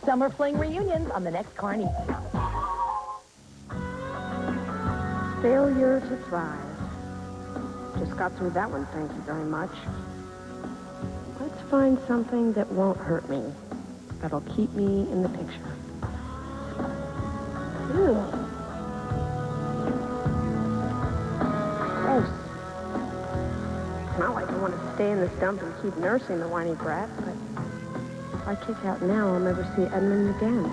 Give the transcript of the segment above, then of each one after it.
Summer Fling reunions on the next Carney. Failure to thrive. Just got through that one, thank you very much. Let's find something that won't hurt me, that'll keep me in the picture. Ew. Gross. It's not like I want to stay in this dump and keep nursing the whiny brat, but if I kick out now, I'll never see Edmund again.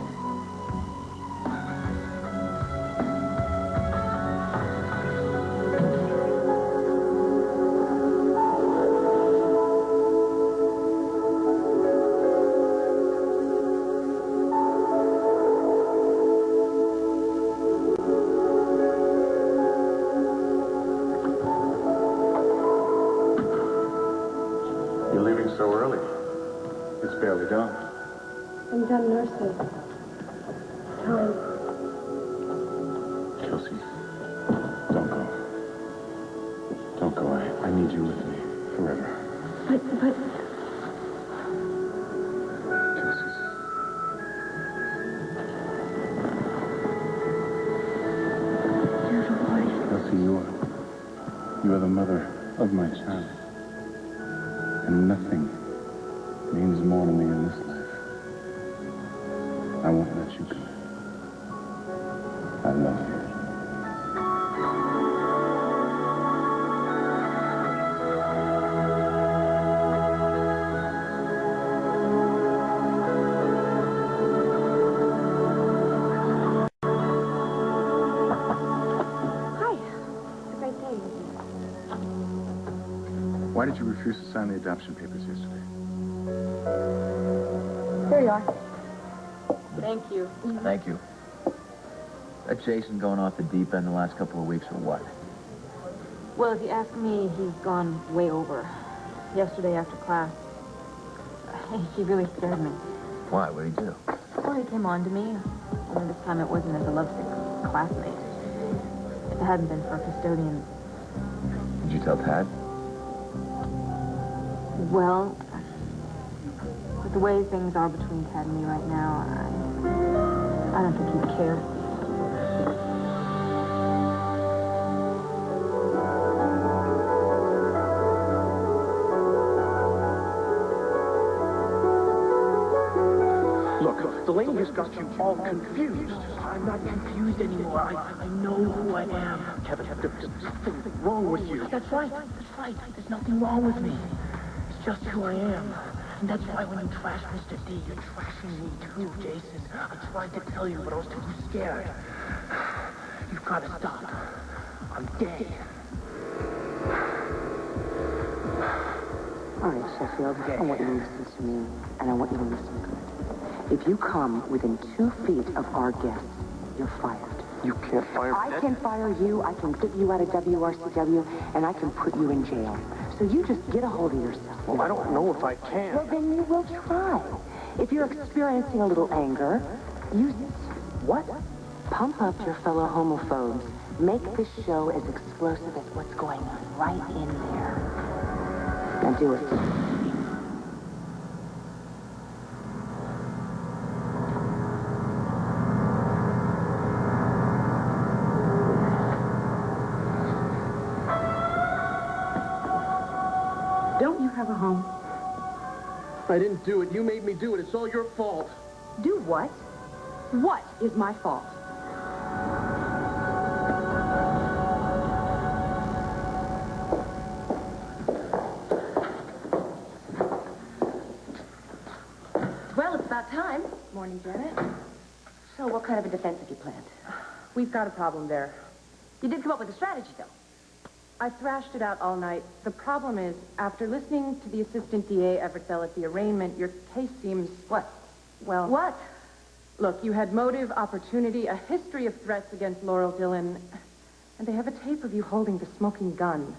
So early. It's barely dawn. I'm done nursing. Time. Chelsea, don't go. Don't go. I need you with me forever. But... Chelsea. Dear boy. Chelsea, you are the mother of my child. And nothing means more to me in this life. I won't let you go. I love you. Hi. It's a great day. Why did you refuse to sign the adoption papers yesterday? Here you are. Thank you. Thank you. That Jason going off the deep end the last couple of weeks or what? Well, if you ask me, he's gone way over. Yesterday after class, he really scared me. Why? What did he do? Well, he came on to me, only this time it wasn't as a lovesick classmate. If it hadn't been for custodians. Did you tell Tad? Well, with the way things are between Tad and me right now, I don't think he'd care. Look, the lady has got you all confused. I'm not confused anymore. I know who I am. Kevin, there's something wrong with you. That's right. That's right. There's nothing wrong with me. It's just who I am. And that's why when you trash Mr. D, you're trashing me too, Jason. I tried to tell you, but I was too scared. You've got to stop. I'm gay. All right, Sheffield, I want you to listen to me, and I want you to listen good. If you come within 2 feet of our guests, you're fired. You can't fire me. I can fire you, I can get you out of WRCW, and I can put you in jail. So you just get a hold of yourself. Well, I don't know if I can. Well, then you will try. If you're experiencing a little anger, use it. What? Pump up your fellow homophobes. Make this show as explosive as what's going on right in there. Now do it. Don't you have a home? I didn't do it. You made me do it. It's all your fault. Do what? What is my fault? Well, it's about time. Morning, Janet. So what kind of a defense have you planned? We've got a problem there. You did come up with a strategy, though. I thrashed it out all night. The problem is, after listening to the assistant DA Eversell at the arraignment, your case seems... What? Well... What? Look, you had motive, opportunity, a history of threats against Laurel Dillon, and they have a tape of you holding the smoking gun.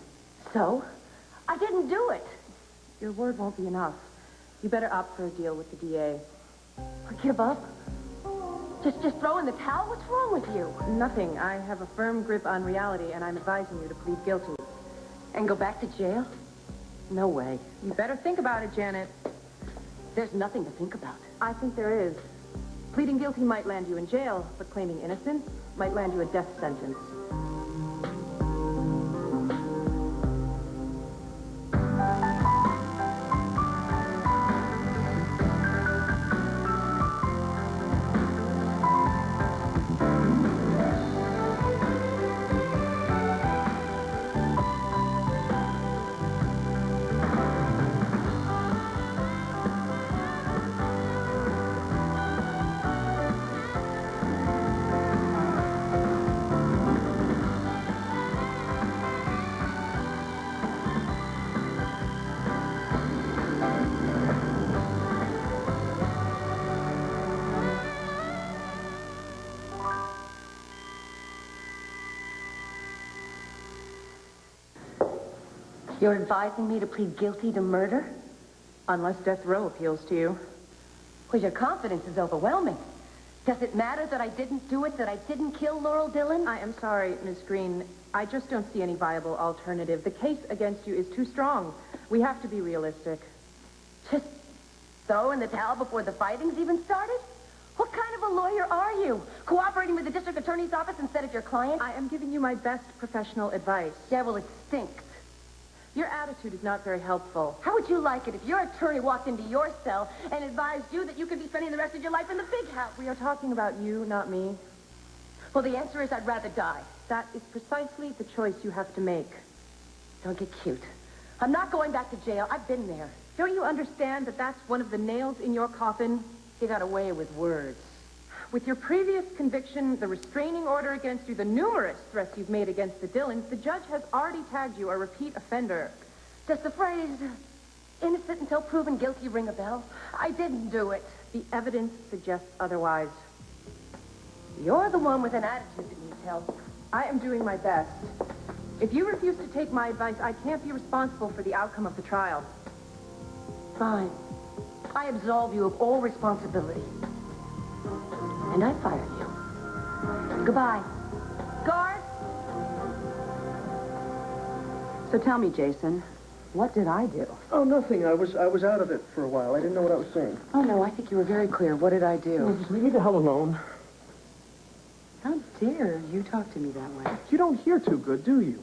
So? I didn't do it. Your word won't be enough. You better opt for a deal with the DA. Or give up? Just throw in the towel? What's wrong with you? Nothing. I have a firm grip on reality, and I'm advising you to plead guilty. And go back to jail? No way. You better think about it, Janet. There's nothing to think about. I think there is. Pleading guilty might land you in jail, but claiming innocence might land you a death sentence. You're advising me to plead guilty to murder? Unless death row appeals to you. Well, your confidence is overwhelming. Does it matter that I didn't do it, that I didn't kill Laurel Dillon? I am sorry, Miss Green. I just don't see any viable alternative. The case against you is too strong. We have to be realistic. Just throw in the towel before the fighting's even started? What kind of a lawyer are you? Cooperating with the district attorney's office instead of your client? I am giving you my best professional advice. Yeah, well, it stinks. Your attitude is not very helpful. How would you like it if your attorney walked into your cell and advised you that you could be spending the rest of your life in the big house? We are talking about you, not me. Well, the answer is I'd rather die. That is precisely the choice you have to make. Don't get cute. I'm not going back to jail. I've been there. Don't you understand that that's one of the nails in your coffin? You got away with words. With your previous conviction, the restraining order against you, the numerous threats you've made against the Dillons, the judge has already tagged you a repeat offender. Does the phrase, innocent until proven guilty, ring a bell? I didn't do it. The evidence suggests otherwise. You're the one with an attitude that needs help. I am doing my best. If you refuse to take my advice, I can't be responsible for the outcome of the trial. Fine. I absolve you of all responsibility. And I fire you. Goodbye. Guard! So tell me, Jason, what did I do? Oh, nothing. I was out of it for a while. I didn't know what I was saying. Oh, no, I think you were very clear. What did I do? Well, just leave me the hell alone. How dare you talk to me that way? You don't hear too good, do you?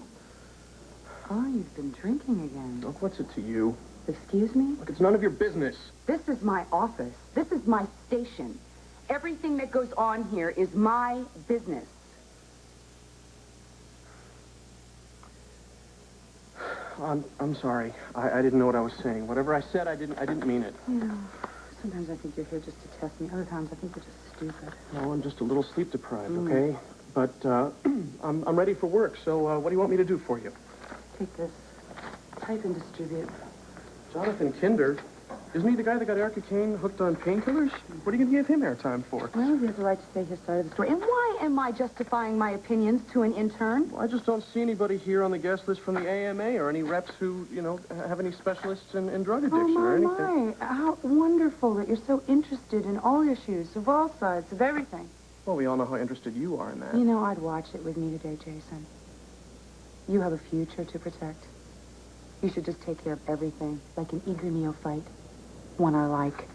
Oh, you've been drinking again. Look, what's it to you? Excuse me? Look, it's none of your business. This is my office. This is my station. Everything that goes on here is my business. I'm sorry. I didn't know what I was saying. Whatever I said, I didn't mean it. You know, sometimes I think you're here just to test me. Other times I think you're just stupid. No, I'm just a little sleep deprived, okay? But I'm ready for work, so what do you want me to do for you? Take this. Type and distribute. Jonathan Kinder? Isn't he the guy that got Erica Kane hooked on painkillers? What are you going to give him airtime for? Well, he has the right to say his side of the story. And why am I justifying my opinions to an intern? Well, I just don't see anybody here on the guest list from the AMA or any reps who, you know, have any specialists in drug addiction or anything. My. How wonderful that you're so interested in all issues of all sides, of everything. Well, we all know how interested you are in that. You know, I'd watch it with me today, Jason. You have a future to protect. You should just take care of everything, like an eager neophyte. One I like.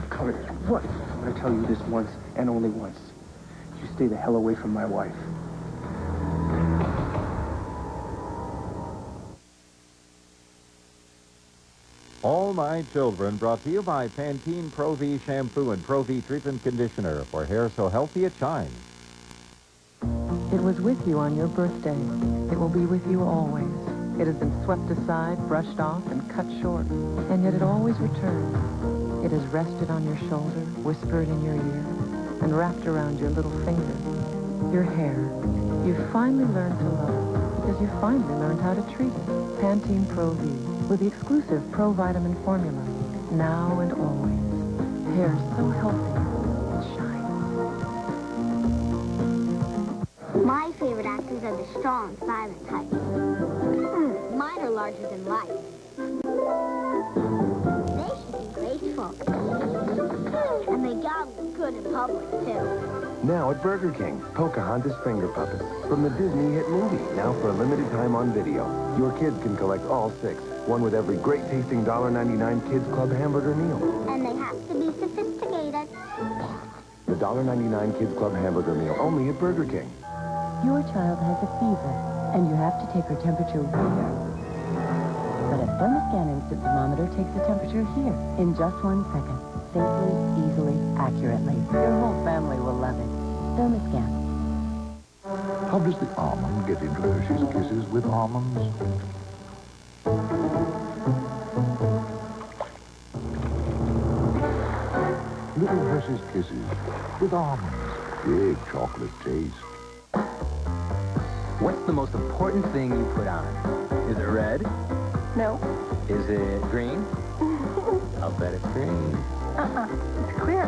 Come here. What? I'm going to tell you this once and only once. You stay the hell away from my wife. All My Children brought to you by Pantene Pro V Shampoo and Pro V Treatment Conditioner for hair so healthy it shines. It was with you on your birthday. It will be with you always. It has been swept aside, brushed off, and cut short. And yet it always returns. It has rested on your shoulder, whispered in your ear, and wrapped around your little finger. Your hair. You've finally learned to love it because you finally learned how to treat it. Pantene Pro V with the exclusive Pro Vitamin formula. Now and always. Hair so healthy, it shines. My favorite actors are the strong, silent types. Mine are larger than life. They should be graceful. people. And they gobble good in public, too. Now at Burger King, Pocahontas Finger Puppets. From the Disney hit movie, now for a limited time on video. Your kids can collect all 6, one with every great-tasting $1.99 Kids Club hamburger meal. And they have to be sophisticated. The $1.99 Kids Club hamburger meal, only at Burger King. Your child has a fever, and you have to take her temperature here. But a thermoscan instant thermometer takes the temperature here in just 1 second. Safely, easily, accurately. Your whole family will love it. Thermoscan. How does the almond get into Hershey's Kisses with almonds? Little Hershey's Kisses with almonds. Big chocolate taste. What's the most important thing you put on? Is it red? No. Is it green? I'll bet it's green. It's clear.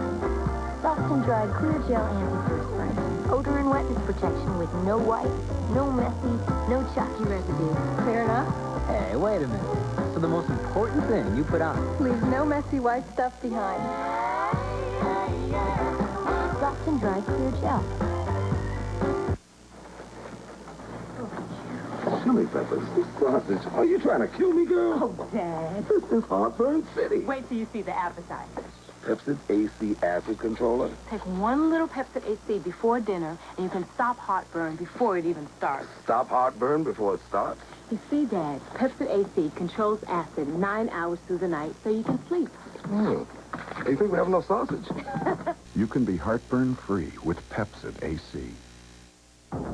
Soft and dry clear gel anti-perspirant. Odor and wetness protection with no white, no messy, no chalky residue. Clear enough? Hey, wait a minute. So the most important thing you put on? Leave no messy white stuff behind. Soft and dry clear gel. Chili peppers, sausage. Are you trying to kill me, girl? Oh, Dad. This is Heartburn City. Wait till you see the appetizers. Pepsid AC acid controller. Take one little Pepsid AC before dinner, and you can stop heartburn before it even starts. Stop heartburn before it starts? You see, Dad, Pepsid AC controls acid 9 hours through the night so you can sleep. You think we have no sausage? You can be heartburn-free with Pepsid AC.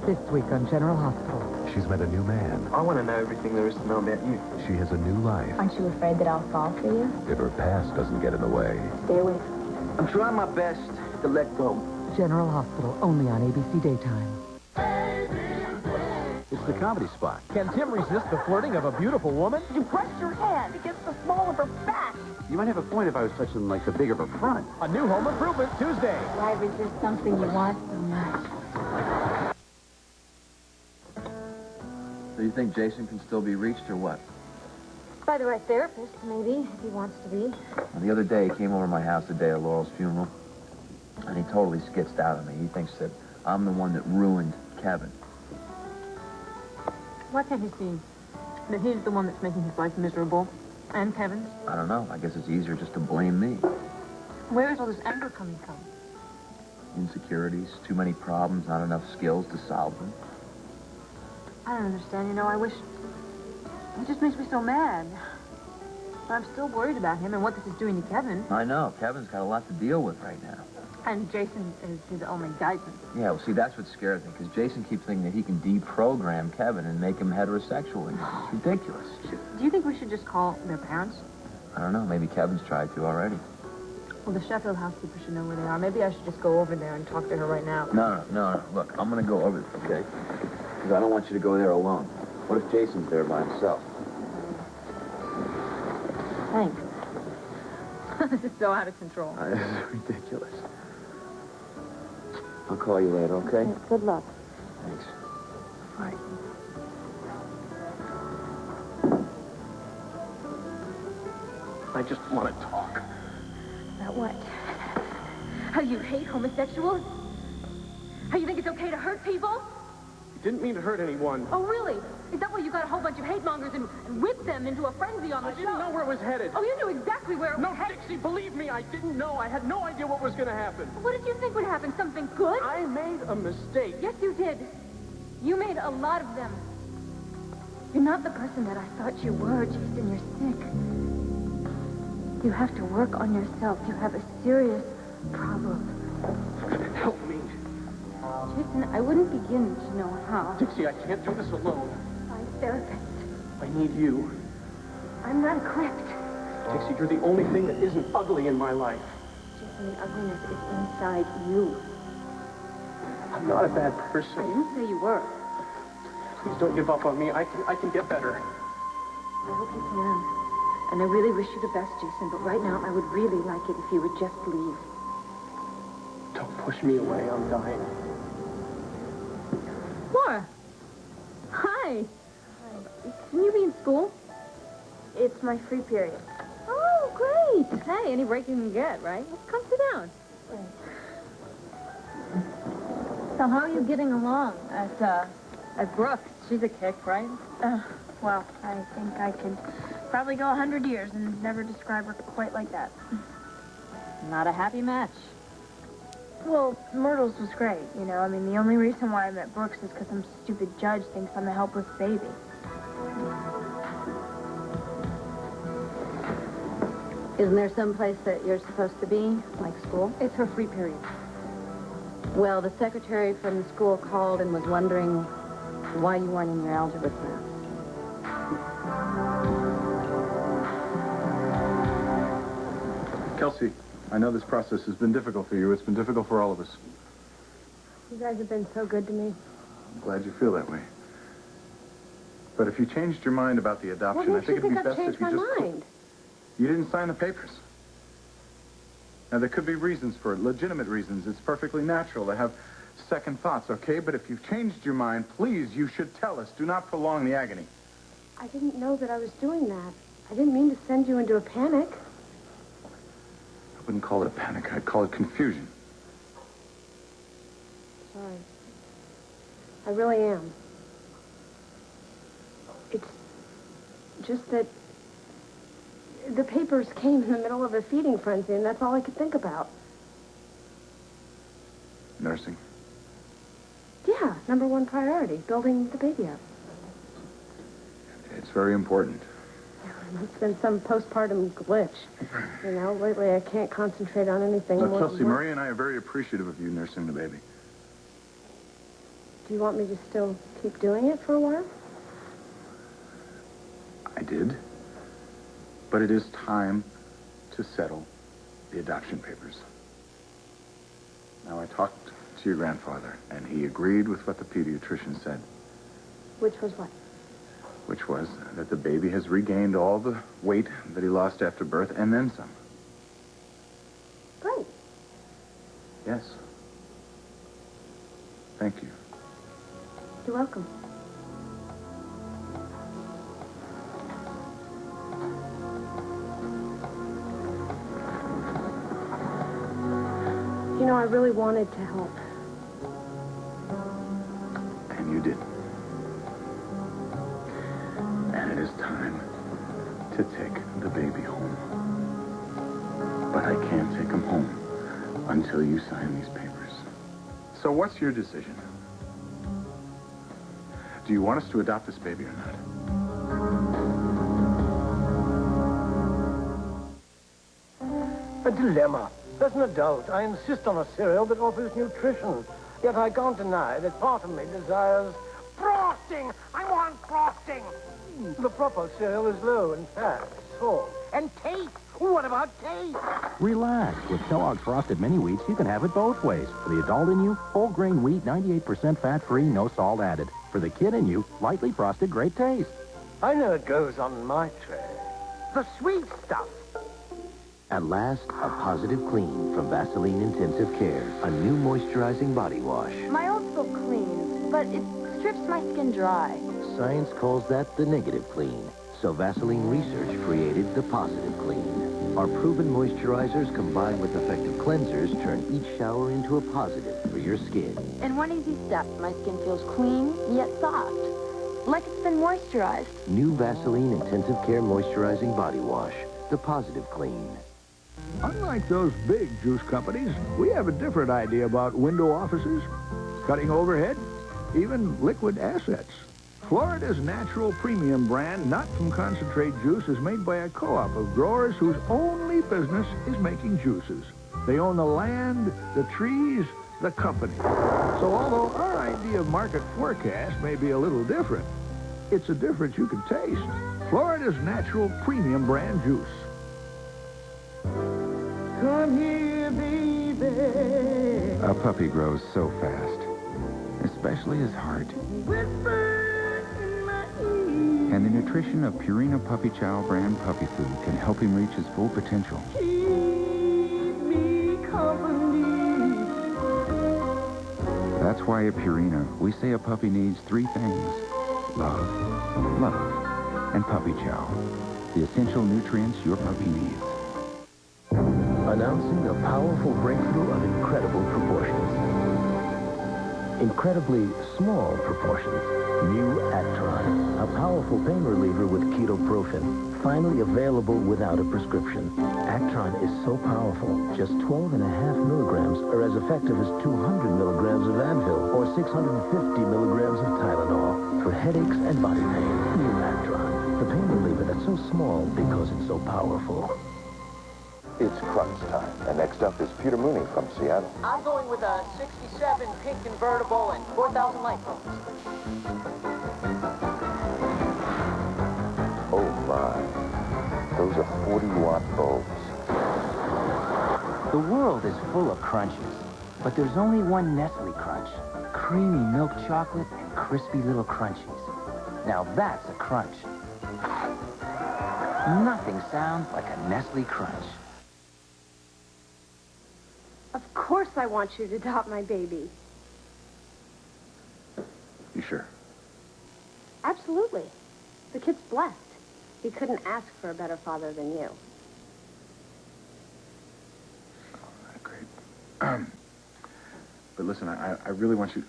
This week on General Hospital. She's met a new man. I want to know everything there is to know about you. She has a new life. Aren't you afraid that I'll fall for you? If her past doesn't get in the way. Stay away from me. I'm trying my best to let go. General Hospital, only on ABC Daytime. It's the comedy spot. Can Tim resist the flirting of a beautiful woman? You press your hand against the small of her back. You might have a point if I was touching, like, the big of her front. A new home improvement Tuesday. Why resist something you want so much? So you think Jason can still be reached or what? By the right therapist, maybe, if he wants to be. Well, the other day, he came over to my house the day of Laurel's funeral, and he totally skitzed out on me. He thinks that I'm the one that ruined Kevin. Why can't he see that he's the one that's making his life miserable? And Kevin's? I don't know. I guess it's easier just to blame me. Where is all this anger coming from? Insecurities, too many problems, not enough skills to solve them. I don't understand. You know, I wish... It just makes me so mad. But I'm still worried about him and what this is doing to Kevin. I know. Kevin's got a lot to deal with right now. And Jason is his only guidance. Yeah, well, see, that's what scares me, because Jason keeps thinking that he can deprogram Kevin and make him heterosexual again. It's ridiculous. Do you think we should just call their parents? I don't know. Maybe Kevin's tried to already. Well, the Sheffield housekeeper should know where they are. Maybe I should just go over there and talk to her right now. No. Look, I'm going to go over there, okay? Because I don't want you to go there alone. What if Jason's there by himself? Thanks. This is so out of control. This is ridiculous. I'll call you later, okay? Good luck. Thanks. Bye. I just want to talk. About what? How you hate homosexuals? How you think it's okay to hurt people? Didn't mean to hurt anyone. Oh, really? Is that why you got a whole bunch of hate mongers and whipped them into a frenzy on the show? I didn't know where it was headed. Oh, you knew exactly where it was headed? No, Dixie, believe me, I didn't know. I had no idea what was going to happen. What did you think would happen? Something good? I made a mistake. Yes, you did. You made a lot of them. You're not the person that I thought you were, Jason. You're sick. You have to work on yourself. You have a serious problem. Help me. Jason, I wouldn't begin to know how. Dixie, I can't do this alone. Find a therapist. I need you. I'm not equipped. Dixie, you're the only thing that isn't ugly in my life. Jason, the ugliness is inside you. I'm not a bad person. I didn't say you were. Please don't give up on me. I can get better. I hope you can. And I really wish you the best, Jason, but right now I would really like it if you would just leave. Don't push me away. I'm dying. Laura. Hi. Can you be in school? It's my free period. Oh, great. Thanks. Hey, any break you can get, right? Come sit down. So how are you getting along? At Brooks. She's a kick, right? Well, I think I could probably go 100 years and never describe her quite like that. Not a happy match. Well, Myrtle's was great, you know. I mean, the only reason why I met Brooks is because some stupid judge thinks I'm a helpless baby. Isn't there some place that you're supposed to be, like school? It's her free period. Well, the secretary from the school called and was wondering why you weren't in your algebra class. Kelsey, I know this process has been difficult for you. It's been difficult for all of us. You guys have been so good to me. I'm glad you feel that way. But if you changed your mind about the adoption, I think it'd be best if you just... mind? You didn't sign the papers. Now, there could be reasons for it, legitimate reasons. It's perfectly natural to have second thoughts, okay? But if you've changed your mind, please, you should tell us. Do not prolong the agony. I didn't know that I was doing that. I didn't mean to send you into a panic. I wouldn't call it a panic. I'd call it confusion. Sorry. I really am. It's just that the papers came in the middle of a feeding frenzy, and that's all I could think about. Nursing? Yeah, #1 priority, building the baby up. It's very important. It's been some postpartum glitch. You know, lately I can't concentrate on anything more. Kelsey, Marie and I are very appreciative of you nursing the baby. Do you want me to still keep doing it for a while? I did. But it is time to settle the adoption papers. Now, I talked to your grandfather, and he agreed with what the pediatrician said. Which was what? Which was that the baby has regained all the weight that he lost after birth, and then some. Great. Yes. Thank you. You're welcome. You know, I really wanted to help. And you did. And it is time to take the baby home. But I can't take him home until you sign these papers. So what's your decision? Do you want us to adopt this baby or not? A dilemma. As an adult, I insist on a cereal that offers nutrition. Yet I can't deny that part of me desires frosting. I want frosting. The proper cereal is low in fat, salt, and taste. What about taste? Relax. With Kellogg's Frosted Mini Wheats, you can have it both ways. For the adult in you, whole grain wheat, 98% fat-free, no salt added. For the kid in you, lightly frosted, great taste. I know it goes on my tray. The sweet stuff. At last, a positive clean from Vaseline Intensive Care, a new moisturizing body wash. My old still cleans, but it strips my skin dry. Science calls that the negative clean, so Vaseline Research created the positive clean. Our proven moisturizers combined with effective cleansers turn each shower into a positive for your skin. In one easy step, my skin feels clean, yet soft. Like it's been moisturized. New Vaseline Intensive Care Moisturizing Body Wash, the positive clean. Unlike those big juice companies, we have a different idea about window offices, cutting overhead, even liquid assets. Florida's natural premium brand, not from concentrate juice, is made by a co-op of growers whose only business is making juices. They own the land, the trees, the company. So although our idea of market forecast may be a little different, it's a difference you can taste. Florida's natural premium brand juice. Come here, baby. A puppy grows so fast, especially his heart. And the nutrition of Purina Puppy Chow brand puppy food can help him reach his full potential. Keep me company. That's why at Purina, we say a puppy needs 3 things. Love, and puppy chow. The essential nutrients your puppy needs. announcing a powerful breakthrough of incredible proportions. Incredibly small proportions. New Actron, a powerful pain reliever with ketoprofen, finally available without a prescription. Actron is so powerful, just 12.5 milligrams are as effective as 200 milligrams of Advil or 650 milligrams of Tylenol for headaches and body pain. New Actron, the pain reliever that's so small because it's so powerful. It's crunch time. And next up is Peter Mooney from Seattle. I'm going with a 67 pink convertible and 4,000 light bulbs. Oh my. Those are 40-watt bulbs. The world is full of crunches, but there's only one Nestle Crunch. Creamy milk chocolate and crispy little crunchies. Now that's a crunch. Nothing sounds like a Nestle Crunch. Of course I want you to adopt my baby. You sure? Absolutely. The kid's blessed. He couldn't ask for a better father than you. Great. But listen, I really want you...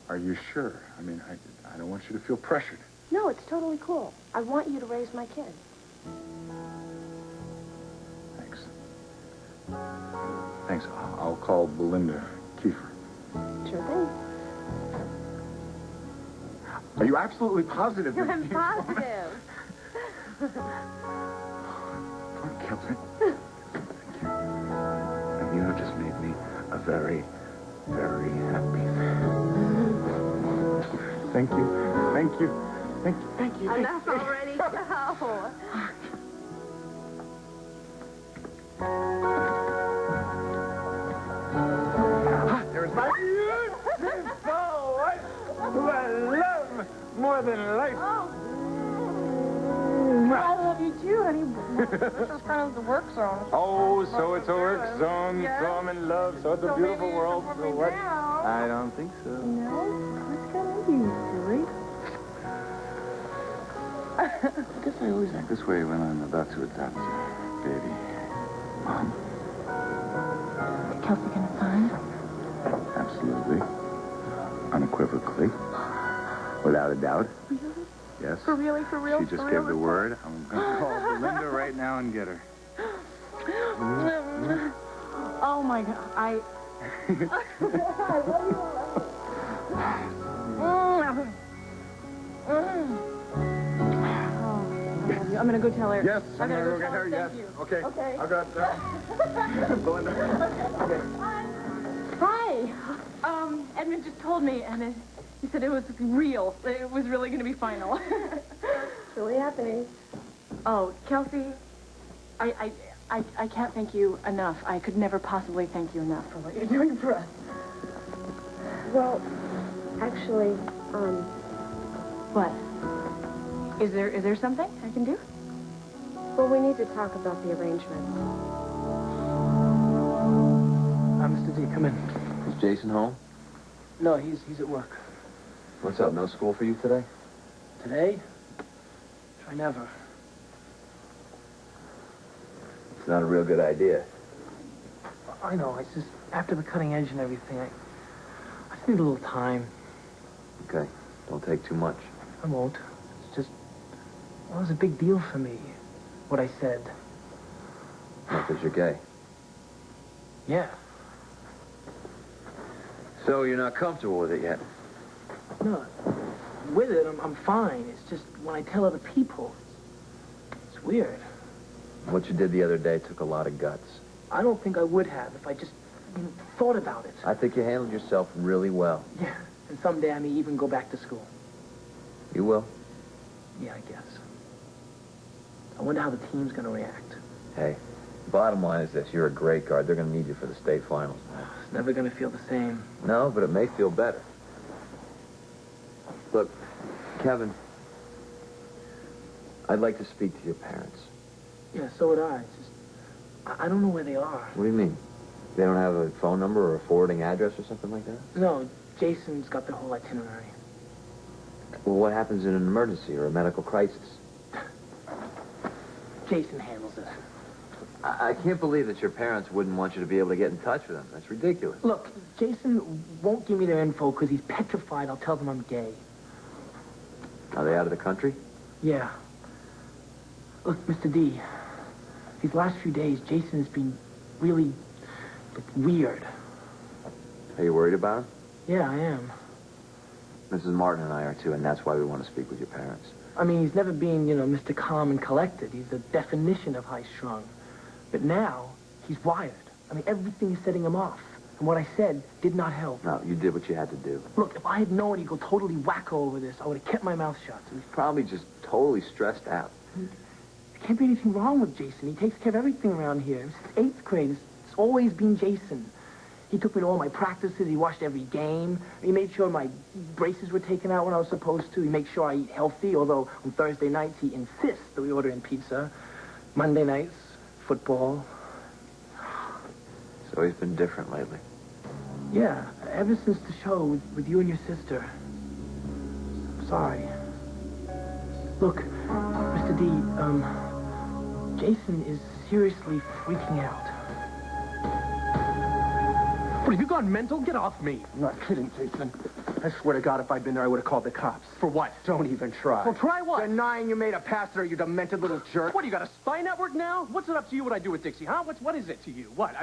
Are you sure? I mean, I don't want you to feel pressured. No, it's totally cool. I want you to raise my kid. Thanks. Thanks. I'll call Belinda Kiefer. Sure thing. Are you absolutely positive? I'm positive. Don't kill me. Thank you. And you have just made me a very, very happy man. Thank you. Thank you. Thank you. Thank you. Enough already. Go. There's my beautiful wife, who I love more than life. I love you too, honey. This is kind of the work zone. Oh, so it's a work zone. Yeah. So I'm in love. So it's a So beautiful maybe world. you should So put me what? down. I don't think so. No? What's gonna do, silly? I guess I always act this way when I'm about to adopt you, baby. Mom. Kelsey gonna sign? Absolutely. Unequivocally. Without a doubt. Really? Yes. For really? For real? She just gave the word. I'm going to call Belinda right now and get her. Oh my God. I love you. I'm gonna go tell her. Yes, I'm gonna going to go tell get her. Yes. Thank you. Okay. Okay. I've got Belinda. Okay. Hi. Edmund just told me, and he said it was real. It was really going to be final. It's really happening. Oh, Kelsey, I can't thank you enough. I could never possibly thank you enough for what you're doing for us. Well, actually, What? Is there something I can do? well, we need to talk about the arrangement. Mr. D, come in. Is Jason home? No, he's at work. What's up? No school for you today? Today? Try never. It's not a real good idea. I know, it's just, after the cutting edge and everything, I just need a little time. Okay. Don't take too much. I won't. It's just, well, it was a big deal for me, what I said. Not that you're gay. Yeah. So you're not comfortable with it yet? No, with it, I'm fine. It's just when I tell other people, it's weird. What you did the other day took a lot of guts. I don't think I would have if I just thought about it. I think you handled yourself really well. Yeah, and someday I may even go back to school. You will? Yeah, I guess. I wonder how the team's going to react. Hey, bottom line is this. You're a great guard. They're going to need you for the state finals. It's never going to feel the same. No, but it may feel better. Look, Kevin, I'd like to speak to your parents. Yeah, so would I. It's just, I don't know where they are. What do you mean? They don't have a phone number or a forwarding address or something like that? No, Jason's got the whole itinerary. Well, what happens in an emergency or a medical crisis? Jason handles it. I can't believe that your parents wouldn't want you to be able to get in touch with them. That's ridiculous. Look, Jason won't give me their info because he's petrified I'll tell them I'm gay. Are they out of the country? Yeah. Look, Mr. D, these last few days, Jason has been really, weird. Are you worried about him? Yeah, I am. Mrs. Martin and I are too, and that's why we want to speak with your parents. I mean, he's never been, Mr. Calm and collected. He's the definition of high-strung. But now, he's wired. I mean, everything is setting him off. And what I said did not help. No, you did what you had to do. Look, if I had known he'd go totally wacko over this, I would have kept my mouth shut. He's probably just totally stressed out. There can't be anything wrong with Jason. He takes care of everything around here. Since 8th grade, it's always been Jason. He took me to all my practices. He watched every game. He made sure my braces were taken out when I was supposed to. He makes sure I eat healthy, although on Thursday nights he insists that we order in pizza. Monday nights, football. So he's been different lately. Yeah, ever since the show with you and your sister. I'm sorry. Look, Mr. D, Jason is seriously freaking out. What, have you gone mental? Get off me. I'm not kidding, Jason. I swear to God, if I'd been there, I would have called the cops. For what? Don't even try. Well, try what? Denying you made a pass at her, you demented little jerk. What, you got a spy network now? What's it up to you what I do with Dixie, huh? What is it to you? What?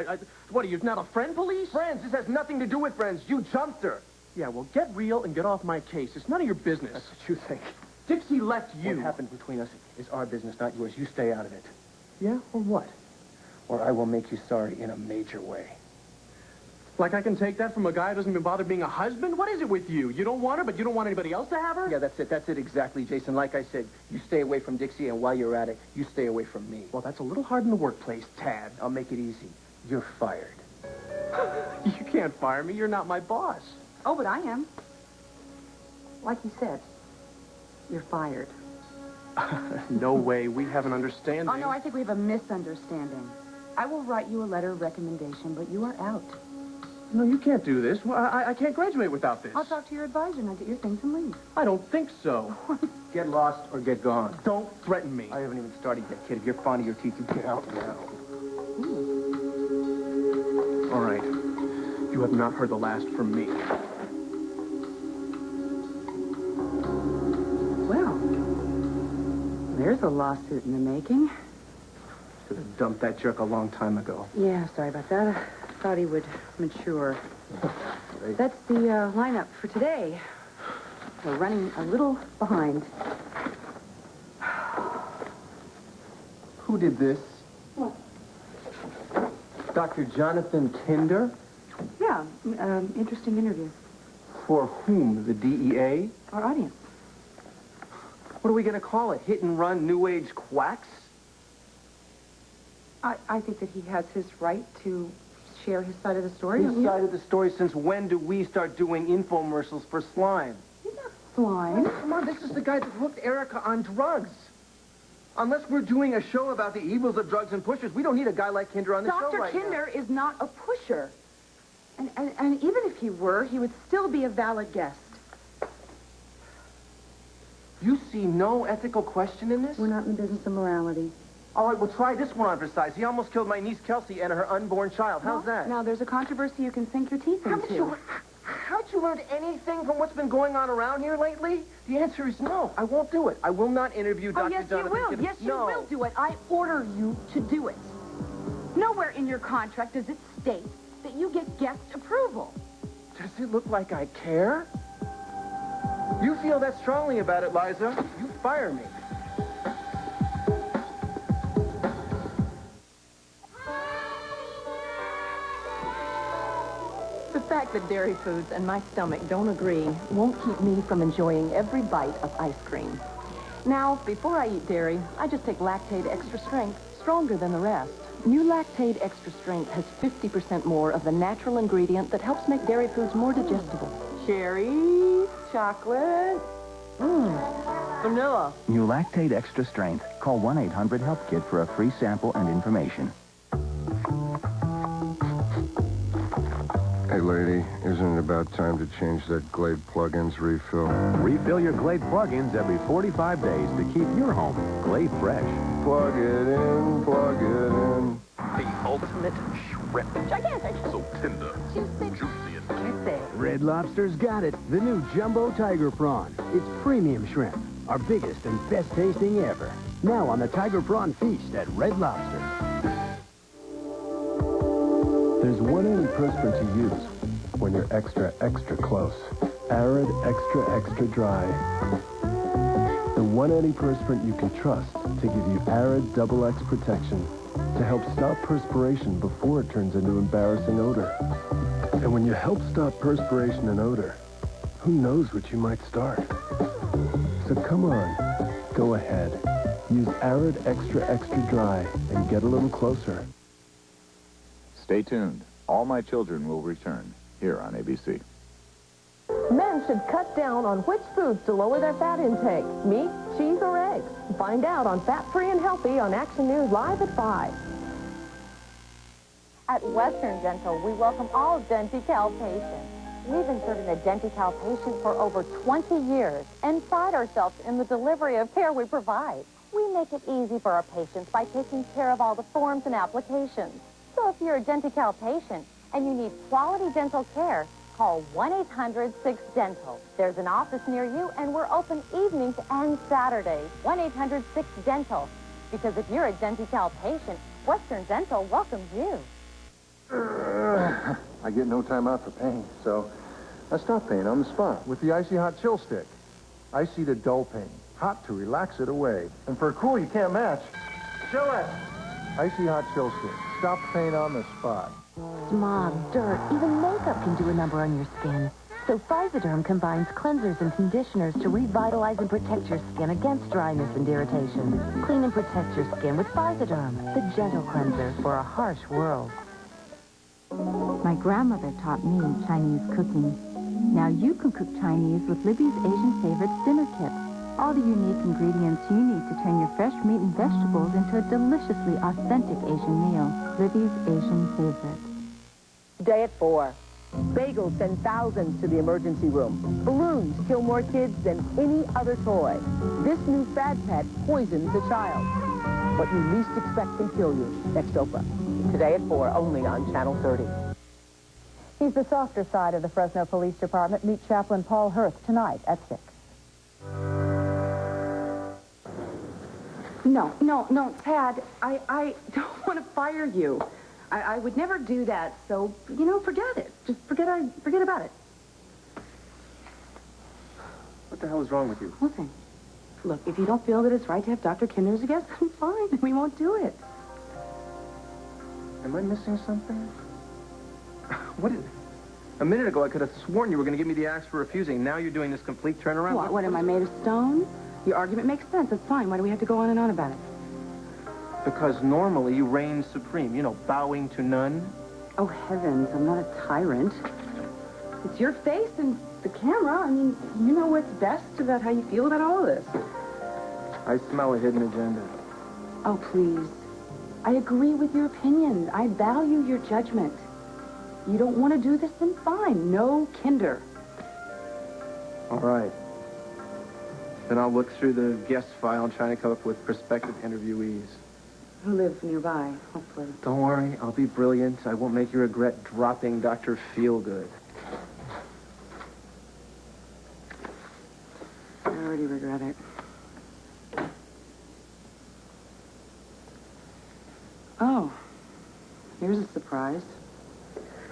What, are you not a friend, police? Friends, this has nothing to do with friends. You jumped her. Yeah, well, get real and get off my case. It's none of your business. That's what you think. Dixie left you. What happened between us is our business, not yours. You stay out of it. Yeah, or what? Or I will make you sorry in a major way. Like I can take that from a guy who doesn't even bother being a husband? What is it with you? You don't want her, but you don't want anybody else to have her? Yeah, that's it. That's it exactly, Jason. Like I said, you stay away from Dixie, and while you're at it, you stay away from me. Well, that's a little hard in the workplace, Tad. I'll make it easy. You're fired. You can't fire me. You're not my boss. Oh, but I am. Like you said, you're fired. No way. We have an understanding. Oh, no, I think we have a misunderstanding. I will write you a letter of recommendation, but you are out. No, you can't do this. Well, I can't graduate without this. I'll talk to your advisor and I'll get your things and leave. I don't think so. Get lost or get gone. Don't threaten me. I haven't even started yet, kid. If you're fond of your teeth, you get out now. All right. You have not heard the last from me. Well, there's a lawsuit in the making. Should have dumped that jerk a long time ago. Yeah, sorry about that. I thought he would mature. That's the lineup for today. We're running a little behind. Who did this? What? Dr. Jonathan Kinder? Yeah, interesting interview. For whom? The DEA? Our audience. What are we going to call it? Hit and run New Age quacks? I think that he has his right to share his side of the story. His side of the story? Since when do we start doing infomercials for slime? He's not slime. Come on, this is the guy that hooked Erica on drugs. Unless we're doing a show about the evils of drugs and pushers, we don't need a guy like Kinder on the show right now. Dr. Kinder is not a pusher. And even if he were, he would still be a valid guest. You see no ethical question in this? We're not in the business of morality. All right, well, try this one on for size. He almost killed my niece, Kelsey, and her unborn child. How's that? Now, there's a controversy you can sink your teeth into. Haven't you learned anything from what's been going on around here lately? The answer is no. I won't do it. I will not interview Dr. Yes, Jonathan. you will. Yes, you will do it. I order you to do it. Nowhere in your contract does it state that you get guest approval. Does it look like I care? You feel that strongly about it, Liza. You fire me. The fact that dairy foods and my stomach don't agree won't keep me from enjoying every bite of ice cream. Now, before I eat dairy, I just take Lactaid Extra Strength, stronger than the rest. New Lactaid Extra Strength has 50% more of the natural ingredient that helps make dairy foods more digestible. Cherries, chocolate, vanilla. New Lactaid Extra Strength. Call 1-800-HELP-KID for a free sample and information. Hey, lady, isn't it about time to change that Glade plug-ins refill? Refill your Glade plug-ins every 45 days to keep your home Glade fresh. Plug it in, plug it in. The ultimate shrimp. Gigantic. So tender, juicy, and Red Lobster's got it. The new Jumbo Tiger Prawn. It's premium shrimp. Our biggest and best tasting ever. Now on the Tiger Prawn Feast at Red Lobster. There's one antiperspirant to use when you're extra, extra close. Arid Extra, Extra Dry. The one antiperspirant you can trust to give you Arid Double X protection to help stop perspiration before it turns into embarrassing odor. And when you help stop perspiration and odor, who knows what you might start? So come on, go ahead. Use Arid Extra, Extra Dry and get a little closer. Stay tuned. All My Children will return here on ABC. Men should cut down on which foods to lower their fat intake, meat, cheese, or eggs. Find out on Fat Free and Healthy on Action News Live at 5. At Western Dental, we welcome all Denti-Cal patients. We've been serving the Denti-Cal patient for over 20 years and pride ourselves in the delivery of care we provide. We make it easy for our patients by taking care of all the forms and applications. So if you're a Denti-Cal patient and you need quality dental care, call 1-800-6-DENTAL. There's an office near you, and we're open evenings and Saturdays. 1-800-6-DENTAL. Because if you're a Denti-Cal patient, Western Dental welcomes you. I get no time out for pain, so I stop pain on the spot with the Icy Hot Chill Stick. Icy to dull pain, hot to relax it away. And for a cool you can't match, chill it. Icy Hot Chill Stick. Stop pain on the spot. Smog, dirt, even makeup can do a number on your skin. So Physoderm combines cleansers and conditioners to revitalize and protect your skin against dryness and irritation. Clean and protect your skin with Physoderm, the gentle cleanser for a harsh world. My grandmother taught me Chinese cooking. Now you can cook Chinese with Libby's Asian Favorites Dinner Kit. All the unique ingredients you need to turn your fresh meat and vegetables into a deliciously authentic Asian meal. Libby's Asian Favorites. Today at 4. Bagels send thousands to the emergency room. Balloons kill more kids than any other toy. This new fad pet poisons a child. What you least expect can kill you. Next Oprah. Today at 4, only on Channel 30. He's the softer side of the Fresno Police Department. Meet Chaplain Paul Hurth tonight at 6. No, Tad, I don't want to fire you. I would never do that, so, forget it. Just forget about it. What the hell is wrong with you? Nothing. Look, if you don't feel that it's right to have Dr. Kinder as a guest, then fine. We won't do it. Am I missing something? What is... A minute ago, I could have sworn you were going to give me the axe for refusing. Now you're doing this complete turnaround. What, am I made of stone? Your argument makes sense. It's fine. Why do we have to go on and on about it? Because normally you reign supreme, bowing to none. Oh, heavens, I'm not a tyrant. It's your face and the camera. I mean, you know what's best about how you feel about all of this. I smell a hidden agenda. Oh, please. I agree with your opinion. I value your judgment. You don't want to do this, then fine. No Kinder. All right. Then I'll look through the guest file and try to come up with prospective interviewees. Who live nearby, hopefully. Don't worry, I'll be brilliant. I won't make you regret dropping Dr. Feelgood. I already regret it. Oh, here's a surprise.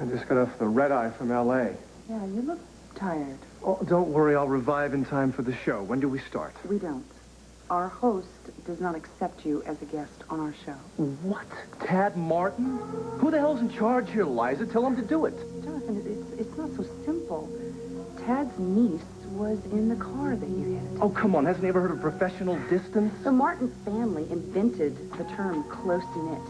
I just got off the red eye from L.A. Yeah, you look tired. Oh, don't worry, I'll revive in time for the show. When do we start? We don't. Our host does not accept you as a guest on our show. What? Tad Martin? Who the hell's in charge here, Liza? Tell him to do it. Jonathan, it's not so simple. Tad's niece was in the car that you hit. Oh, come on. Hasn't he ever heard of professional distance? The Martin family invented the term close-knit.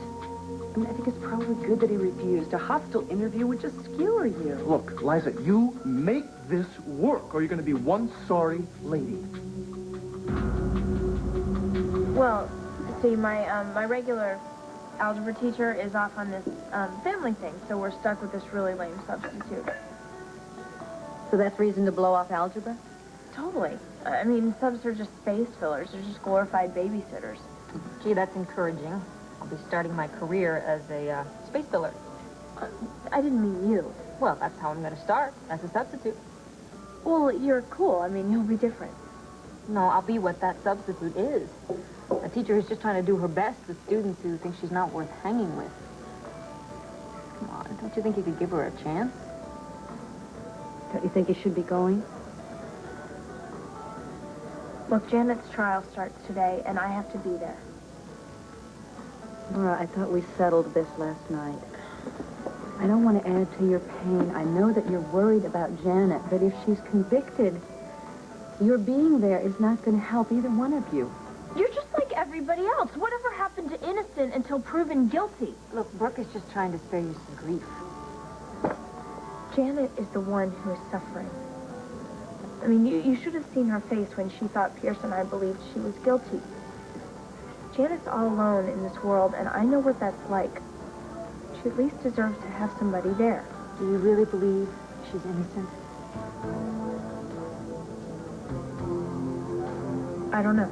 I mean, I think it's probably good that he refused. A hostile interview would just skewer you. Look, Liza, you make this work, or you're going to be one sorry lady. Well, see, my regular algebra teacher is off on this family thing, so we're stuck with this really lame substitute. So that's reason to blow off algebra? Totally. I mean, subs are just space fillers. They're just glorified babysitters. Gee, that's encouraging. be starting my career as a space filler. I didn't mean you. Well, that's how I'm going to start, as a substitute. Well, you're cool. I mean, you'll be different. No, I'll be what that substitute is. A teacher who's just trying to do her best with students who think she's not worth hanging with. Come on, don't you think you could give her a chance? Don't you think you should be going? Look, Janet's trial starts today, and I have to be there. Laura, I thought we settled this last night. I don't want to add to your pain. I know that you're worried about Janet, but if she's convicted, your being there is not going to help either one of you. You're just like everybody else. Whatever happened to innocent until proven guilty? Look, Brooke is just trying to spare you some grief. Janet is the one who is suffering. I mean, you should have seen her face when she thought Pierce and I believed she was guilty. Janet's all alone in this world, and I know what that's like. She at least deserves to have somebody there. Do you really believe she's innocent? I don't know.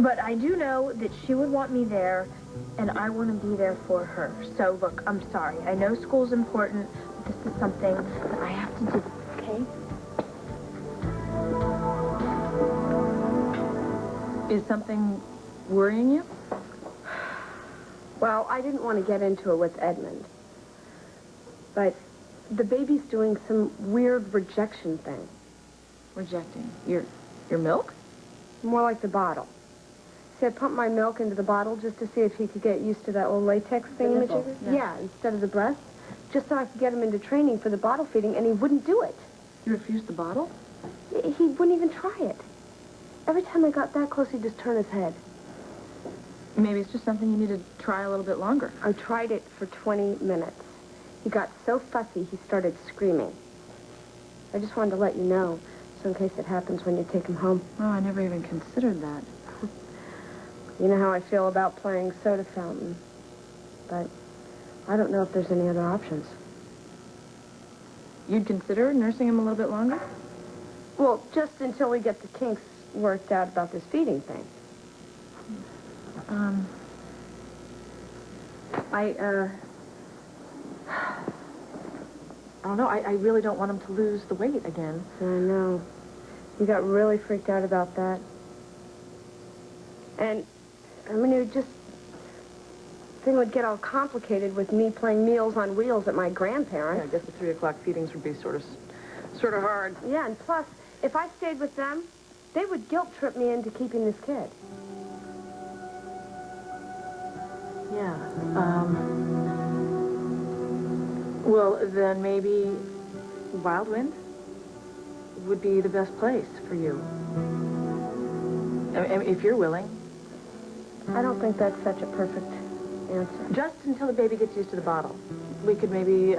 But I do know that she would want me there, and I want to be there for her. So, look, I'm sorry. I know school's important, but this is something that I have to do, okay? Is something worrying you? Well, I didn't want to get into it with Edmund. But the baby's doing some weird rejection thing. Rejecting your milk? More like the bottle. See, I pumped my milk into the bottle just to see if he could get used to that little latex thing. Yeah, instead of the breast. Just so I could get him into training for the bottle feeding, and he wouldn't do it. You refused the bottle? He wouldn't even try it. Every time I got that close, he'd just turn his head. Maybe it's just something you need to try a little bit longer. I tried it for 20 minutes. He got so fussy, he started screaming. I just wanted to let you know, so in case it happens when you take him home. Oh, I never even considered that. You know how I feel about playing soda fountain. But I don't know if there's any other options. You'd consider nursing him a little bit longer? Well, just until we get the kinks worked out about this feeding thing. I don't know. I really don't want him to lose the weight again. I know. You got really freaked out about that. And, I mean, it would just... thing would get all complicated with me playing Meals on Wheels at my grandparents'. Yeah, I guess the 3 o'clock feedings would be sort of hard. Yeah, and plus, if I stayed with them, they would guilt trip me into keeping this kid. Yeah. Well, then maybe Wild Wind would be the best place for you. I mean, if you're willing. I don't think that's such a perfect answer. Just until the baby gets used to the bottle. We could maybe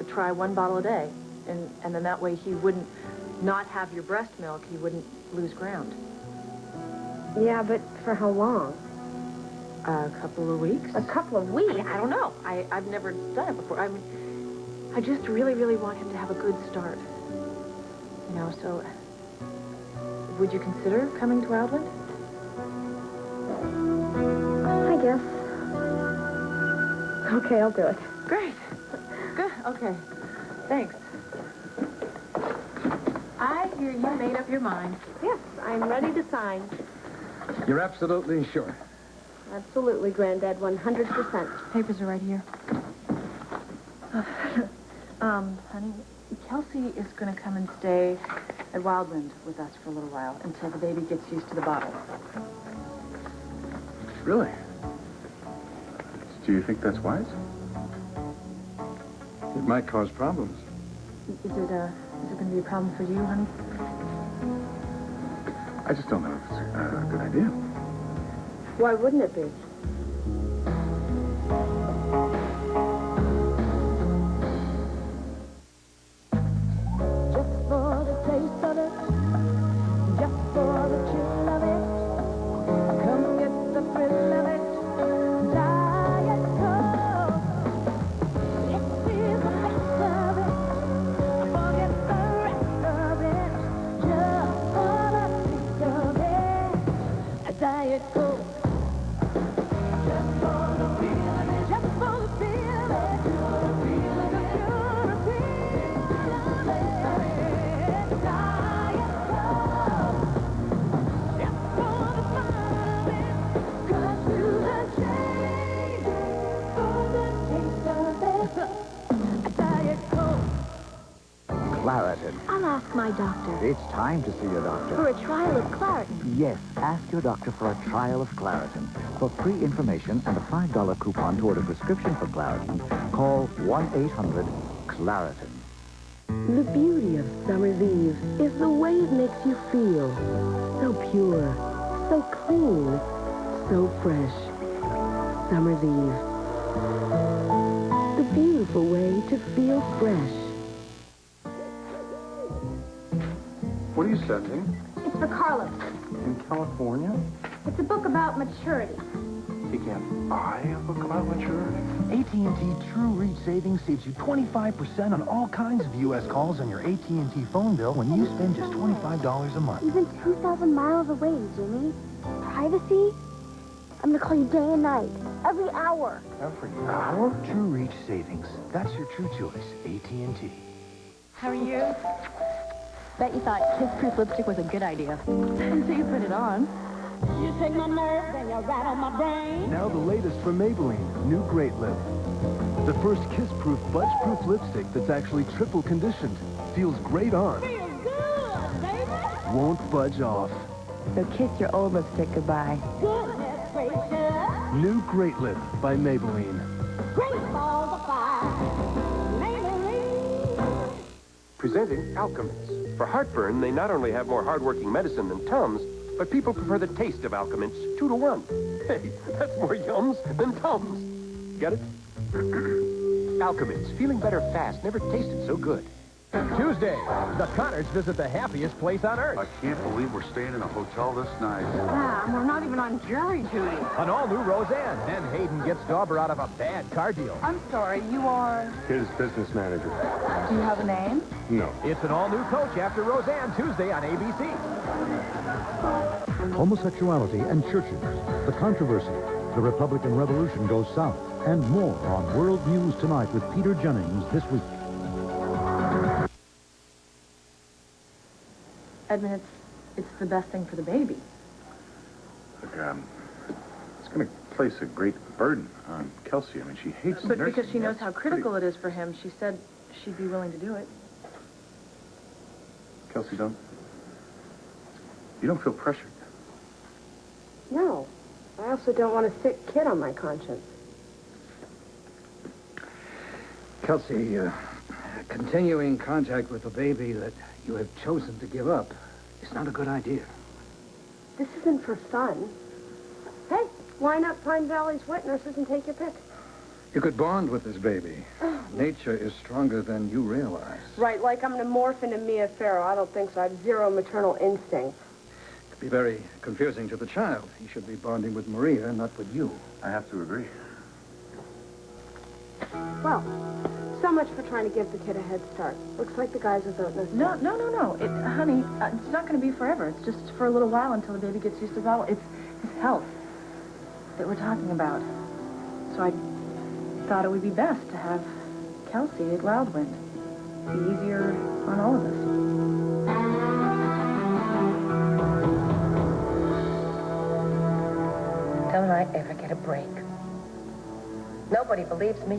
try 1 bottle a day. And then that way he wouldn't not have your breast milk. He wouldn't lose ground. Yeah, but for how long? A couple of weeks. A couple of weeks? I don't know. I've never done it before. I mean, I just really, really want him to have a good start. You know, so would you consider coming to Wildwood? I guess. Okay, I'll do it. Great. Good. Okay. Thanks. I hear you made up your mind. Yes, I'm ready to sign. You're absolutely sure? Absolutely, Granddad, 100%. Papers are right here. Honey, Kelsey is going to come and stay at Wildwind with us for a little while until the baby gets used to the bottle. Really? Do you think that's wise? It might cause problems. Is it going to be a problem for you, honey? I just don't know if it's a good idea. Why wouldn't it be? Just for the taste of it, just for the chill of it, come get the thrill of it, Diet Coke. This is the best of it, forget the rest of it, just for the taste of it, Diet Coke. my doctor. It's time to see your doctor. For a trial of Claritin. Yes, ask your doctor for a trial of Claritin. For free information and a $5 coupon toward a prescription for Claritin, call 1-800-CLARITIN. The beauty of summer's eve is the way it makes you feel. So pure, so clean, so fresh. Summer's eve. The beautiful way to feel fresh. What are you sending? It's for Carlos. In California? It's a book about maturity. You can't buy a book about maturity? AT&T True Reach Savings saves you 25% on all kinds of U.S. calls on your AT&T phone bill when you spend just $25 a month. Even 2,000 miles away, Jimmy. Privacy? I'm gonna call you day and night. Every hour. Every hour? True Reach Savings. That's your true choice. AT&T. How are you? Bet you thought kiss-proof lipstick was a good idea. Until you put it on. You take my nerves and you rattle my brain. Now the latest from Maybelline, New Great Lip. The first kiss-proof, budge-proof lipstick that's actually triple conditioned. Feels great on. Feels good, baby. Won't budge off. So kiss your old lipstick goodbye. Goodness gracious. New Great Lip by Maybelline. Great balls of fire. Maybelline. Presenting Alka-Mints. For heartburn, they not only have more hard-working medicine than Tums, but people prefer the taste of Alka-Mints 2 to 1. Hey, that's more yums than Tums. Get it? Alka-Mints, feeling better fast, never tasted so good. Tuesday, the Connors visit the happiest place on earth. I can't believe we're staying in a hotel this night. We're not even on jury duty. An all-new Roseanne, and Hayden gets Dauber out of a bad car deal. I'm sorry, you are... His business manager. Do you have a name? No. It's an all-new Coach after Roseanne, Tuesday on ABC. Homosexuality and churches, the controversy, the Republican Revolution goes south, and more on World News Tonight with Peter Jennings this week. Edmund, it's the best thing for the baby. Look, it's going to place a great burden on Kelsey. I mean, she hates But nursing. because she knows That's how critical it is for him, she said she'd be willing to do it. Kelsey, you don't feel pressured. No. I also don't want a sick kid on my conscience. Kelsey, continuing contact with the baby that you have chosen to give up is not a good idea. This isn't for fun. Hey, line up Pine Valley's wet nurses and take your pick. You could bond with this baby. Nature is stronger than you realize. Right, like I'm gonna morph into Mia Farrow. I don't think so. I have zero maternal instinct. It could be very confusing to the child. He should be bonding with Maria, not with you. I have to agree. Well, so much for trying to give the kid a head start. Looks like the guys are voting us No. down. Honey, it's not going to be forever. It's just for a little while until the baby gets used to bottle. It's his health that we're talking about. So I thought it would be best to have Kelsey at Wildwind. Be easier on all of us. Don't I ever get a break? Nobody believes me.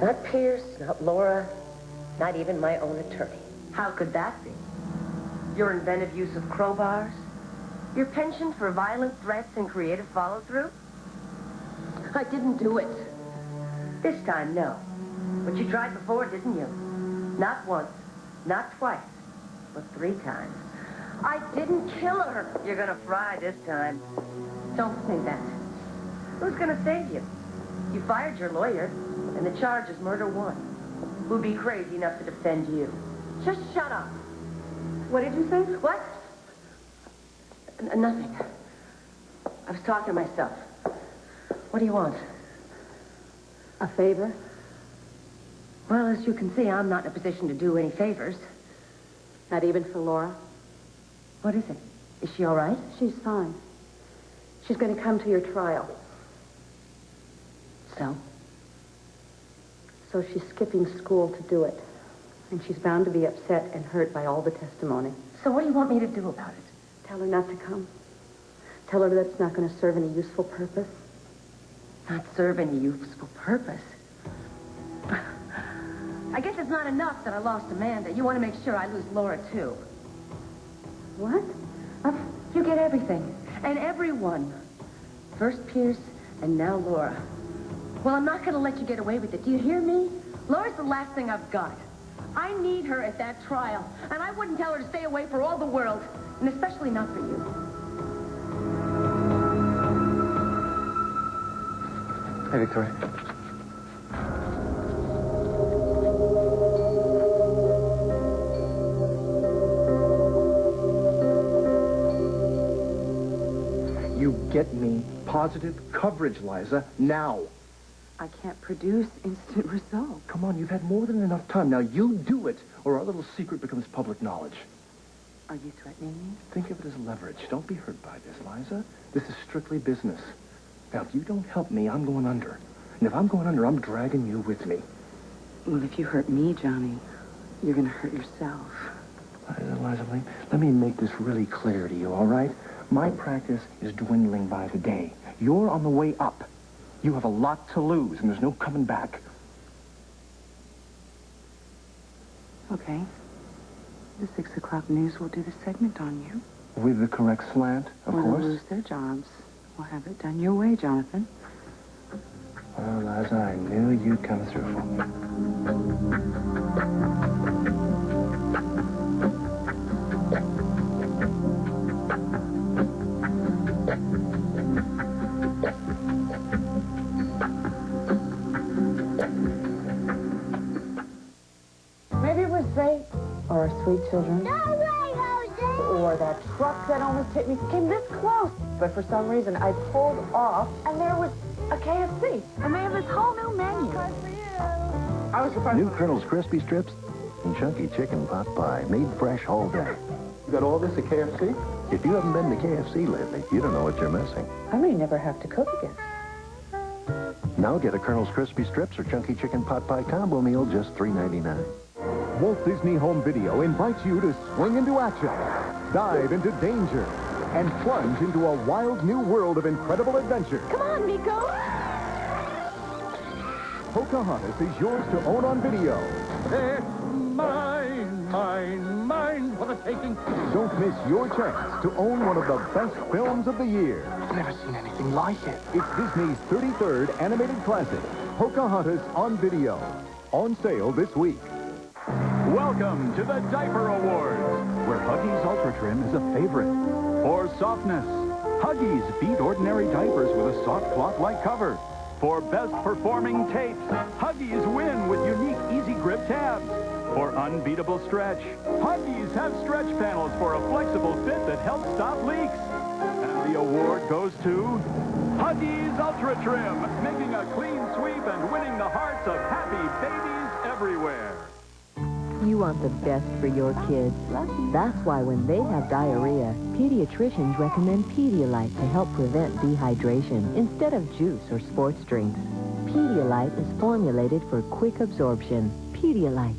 Not Pierce, not Laura, not even my own attorney. How could that be? Your inventive use of crowbars? Your penchant for violent threats and creative follow-through? I didn't do it. This time, no. But you tried before, didn't you? Not once, not twice, but 3 times. I didn't kill her. You're gonna fry this time. Don't say that. Who's gonna save you? You fired your lawyer, and the charge is murder 1. Who'd be crazy enough to defend you? Just shut up. What did you say? What? Nothing. I was talking to myself. What do you want? A favor? Well, as you can see, I'm not in a position to do any favors. Not even for Laura? What is it? Is she all right? She's fine. She's going to come to your trial. So? So she's skipping school to do it. And she's bound to be upset and hurt by all the testimony. So what do you want me to do about it? Tell her not to come. Tell her that it's not going to serve any useful purpose. Not serve any useful purpose? I guess it's not enough that I lost Amanda. You want to make sure I lose Laura, too. What? You get everything. And everyone. First Pierce, and now Laura. Well, I'm not going to let you get away with it. Do you hear me? Laura's the last thing I've got. I need her at that trial. And I wouldn't tell her to stay away for all the world. And especially not for you. Hey, Victoria. You get me positive coverage, Liza, now. I can't produce instant results. Come on, you've had more than enough time. Now you do it, or our little secret becomes public knowledge. Are you threatening me? Think of it as leverage. Don't be hurt by this, Liza. This is strictly business. Now, if you don't help me, I'm going under. And if I'm going under, I'm dragging you with me. Well, if you hurt me, Johnny, you're going to hurt yourself. Liza, let me make this really clear to you, all right? My practice is dwindling by the day. You're on the way up. You have a lot to lose, and there's no coming back. Okay. The 6 o'clock news will do the segment on you. With the correct slant, of When course. they lose their jobs, we'll have it done your way, Jonathan. Well, Liza, I knew you'd come through for me. Maybe it was fate, or our sweet children, or that truck that almost hit me came this close. But for some reason, I pulled off, and there was a KFC. And they have this whole new menu. I was surprised. New Colonel's Crispy Strips and Chunky Chicken Pot Pie, made fresh all day. You got all this at KFC? If you haven't been to KFC lately, you don't know what you're missing. I may never have to cook again. Now get a Colonel's Crispy Strips or Chunky Chicken Pot Pie combo meal, just $3.99. Walt Disney Home Video invites you to swing into action, dive into danger, and plunge into a wild new world of incredible adventure. Come on, Nico! Pocahontas is yours to own on video. It's mine, mine, mine for the taking. Don't miss your chance to own one of the best films of the year. I've never seen anything like it. It's Disney's 33rd animated classic, Pocahontas on video. On sale this week. Welcome to the Diaper Awards, where Huggies Ultra Trim is a favorite. For softness, Huggies beat ordinary diapers with a soft cloth-like cover. For best performing tapes, Huggies win with unique easy grip tabs. For unbeatable stretch, Huggies have stretch panels for a flexible fit that helps stop leaks. And the award goes to Huggies Ultra Trim, making a clean sweep and winning the hearts of happy babies everywhere. You want the best for your kids. That's why when they have diarrhea, pediatricians recommend Pedialyte to help prevent dehydration instead of juice or sports drinks. Pedialyte is formulated for quick absorption. Pedialyte.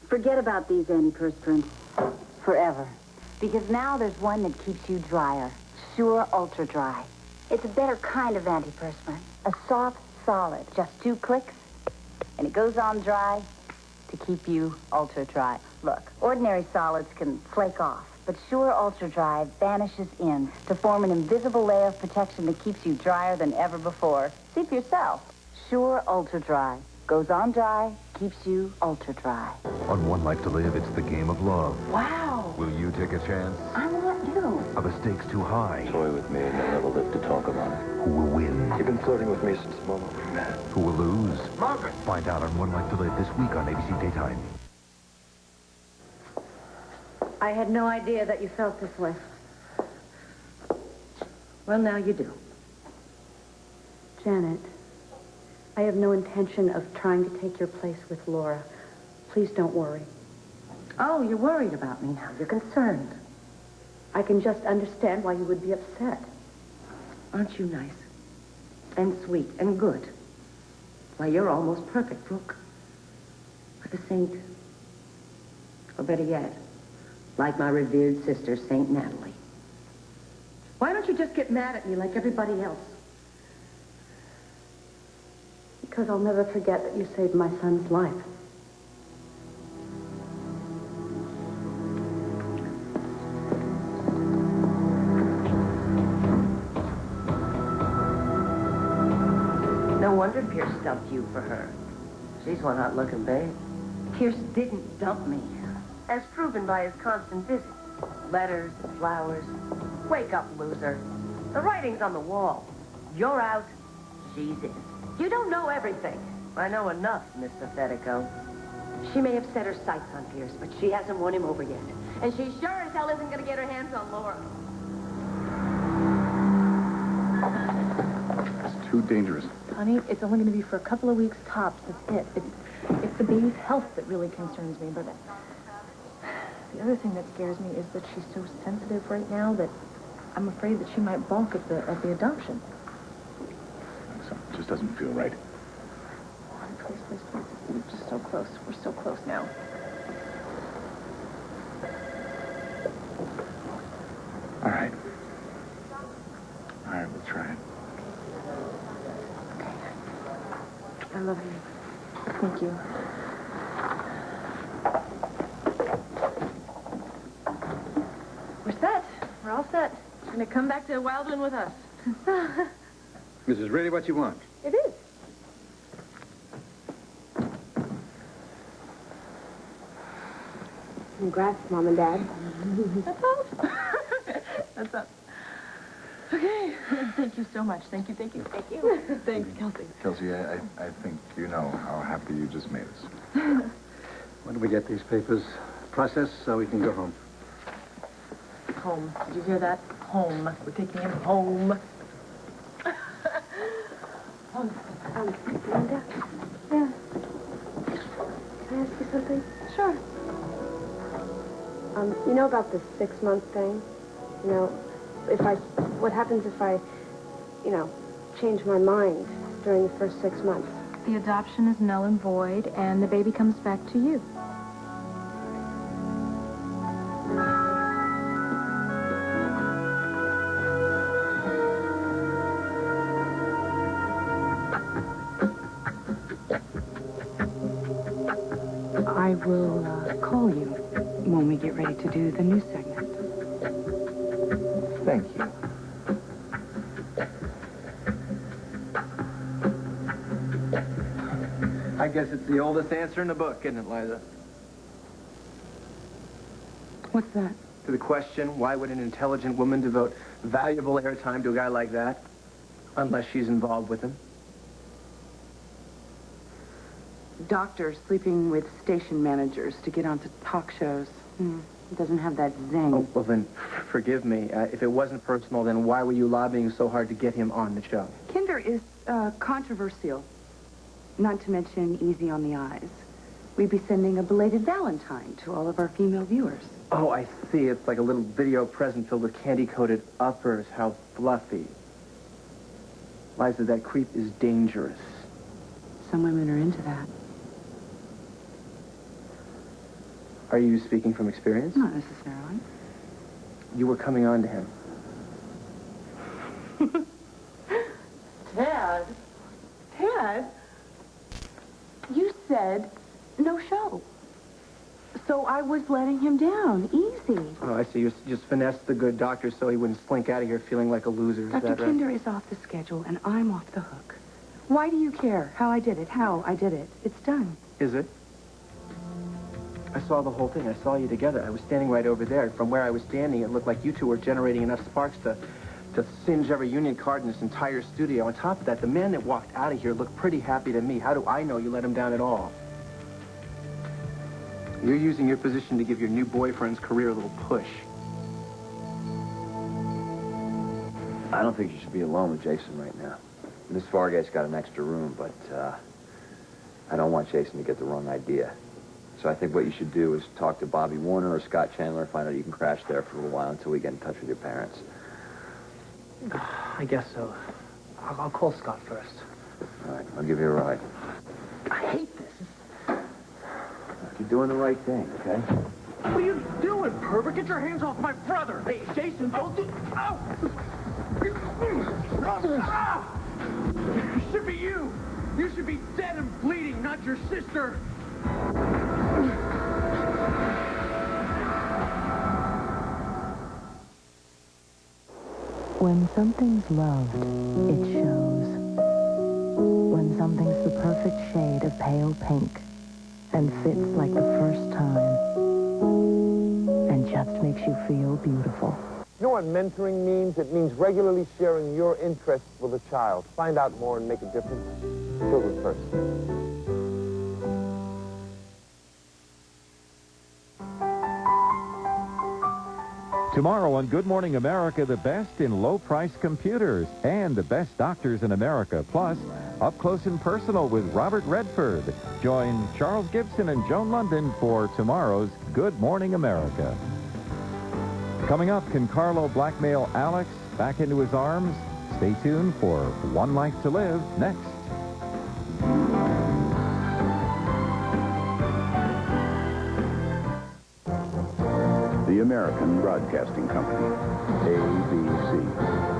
Forget about these antiperspirants forever. Because now there's one that keeps you drier. Sure Ultra Dry. It's a better kind of antiperspirant. A soft solid. Just 2 clicks, and it goes on dry to keep you ultra dry. Look, ordinary solids can flake off, but Sure Ultra Dry vanishes in to form an invisible layer of protection that keeps you drier than ever before. See for yourself. Sure Ultra Dry. Goes on dry, keeps you ultra dry. On One Life to Live, it's the game of love. Wow. Will you take a chance? I want you. Are the stakes too high? Toy with me and then never live to talk about it. Who will win? You've been flirting with me since the moment we met. Who will lose? Margaret! Find out on One Life to Live this week on ABC Daytime. I had no idea that you felt this way. Well, now you do. Janet, I have no intention of trying to take your place with Laura. Please don't worry. Oh, you're worried about me now. You're concerned. I can just understand why you would be upset. Aren't you nice? And sweet and good. Why, you're almost perfect, Brooke. But A saint. Or better yet, like my revered sister, Saint Natalie. Why don't you just get mad at me like everybody else? Because I'll never forget that you saved my son's life. No wonder Pierce dumped you for her. She's one hot-looking babe. Pierce didn't dump me, as proven by his constant visits. Letters and flowers. Wake up, loser. The writing's on the wall. You're out, she's in. You don't know everything. I know enough, Miss Pathetico. She may have set her sights on Pierce, but she hasn't won him over yet. And she sure as hell isn't going to get her hands on Laura. It's too dangerous. Honey, it's only going to be for a couple of weeks tops. That's it. It's the baby's health that really concerns me. But the other thing that scares me is that she's so sensitive right now that I'm afraid that she might balk at the adoption. Something just doesn't feel right. Please, please, please. We're just so close. We're so close now. All right. All right, we'll try it. I love you. Thank you. We're set. We're all set. You're going to come back to Wildwood with us. This is really what you want. It is. Congrats, Mom and Dad. That's all. That's all. Okay. Thank you so much. Thank you, thank you, thank you. Thanks, Kelsey. Kelsey, I think you know how happy you just made us. When do we get these papers processed so we can go home? Home. Did you hear that? Home. We're taking him home. Linda? Yeah. Can I ask you something? Sure. You know about the 6-month thing? You know, what happens if I, change my mind during the first 6 months? The adoption is null and void, and the baby comes back to you. I will call you when we get ready to do the news segment. Thank you. I guess it's the oldest answer in the book, isn't it, Liza? What's that? To the question, why would an intelligent woman devote valuable airtime to a guy like that? Unless she's involved with him. Doctors sleeping with station managers to get onto talk shows. It doesn't have that zing. Oh, well then, forgive me. If it wasn't personal, then why were you lobbying so hard to get him on the show? Kinder is controversial. Not to mention easy on the eyes. We'd be sending a belated Valentine to all of our female viewers. Oh, I see. It's like a little video present filled with candy-coated uppers. How fluffy. Liza, that creep is dangerous. Some women are into that. Are you speaking from experience? Not necessarily. You were coming on to him. Ted? Ted? You said no show. So I was letting him down. Easy. Oh, I see. You just finessed the good doctor so he wouldn't slink out of here feeling like a loser. Is Dr. that right? Kinder is off the schedule, and I'm off the hook. Why do you care how I did it? It's done. Is it? I saw the whole thing. I saw you together. I was standing right over there. From where I was standing, it looked like you two were generating enough sparks to singe every union card in this entire studio. On top of that, the man that walked out of here looked pretty happy to me. How do I know you let him down at all? You're using your position to give your new boyfriend's career a little push. I don't think you should be alone with Jason right now. Miss Fargate's got an extra room, but I don't want Jason to get the wrong idea. So I think what you should do is talk to Bobby Warner or Scott Chandler, find out you can crash there for a little while until we get in touch with your parents. I guess so. I'll call Scott first. All right, I'll give you a ride. I hate this. You're doing the right thing, okay? What are you doing, pervert? Get your hands off my brother. Hey, Jason, don't do... Ow! It should be you. You should be dead and bleeding, not your sister. When something's loved, it shows. When something's the perfect shade of pale pink and fits like the first time and just makes you feel beautiful. You know what mentoring means? It means regularly sharing your interests with a child. Find out more and make a difference. Children first. Tomorrow on Good Morning America, the best in low-price computers and the best doctors in America. Plus, up close and personal with Robert Redford. Join Charles Gibson and Joan London for tomorrow's Good Morning America. Coming up, can Carlo blackmail Alex back into his arms? Stay tuned for One Life to Live next. The American Broadcasting Company, ABC.